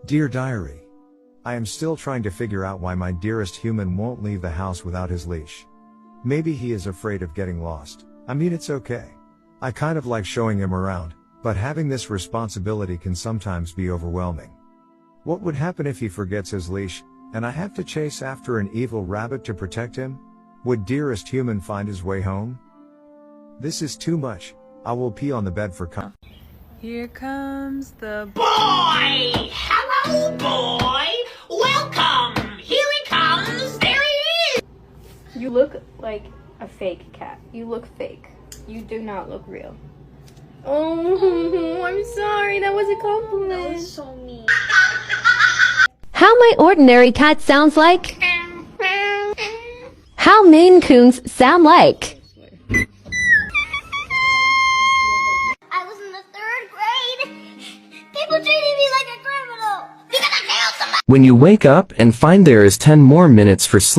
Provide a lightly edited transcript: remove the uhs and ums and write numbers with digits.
Dear Diary. I am still trying to figure out why my dearest human won't leave the house without his leash. Maybe he is afraid of getting lost. I mean, it's okay. I kind of like showing him around, but having this responsibility can sometimes be overwhelming. What would happen if he forgets his leash, and I have to chase after an evil rabbit to protect him? Would dearest human find his way home? This is too much. I will pee on the bed for Here comes the boy! Hello, boy! Welcome! Here he comes! There he is! You look like a fake cat. You look fake. You do not look real. Oh, I'm sorry. That was a compliment. That was so mean. How my ordinary cat sounds like. How Maine Coons sound like. I was in the 3rd grade. People treated me like a criminal because I killed somebody. When you wake up and find there is 10 more minutes for sleep.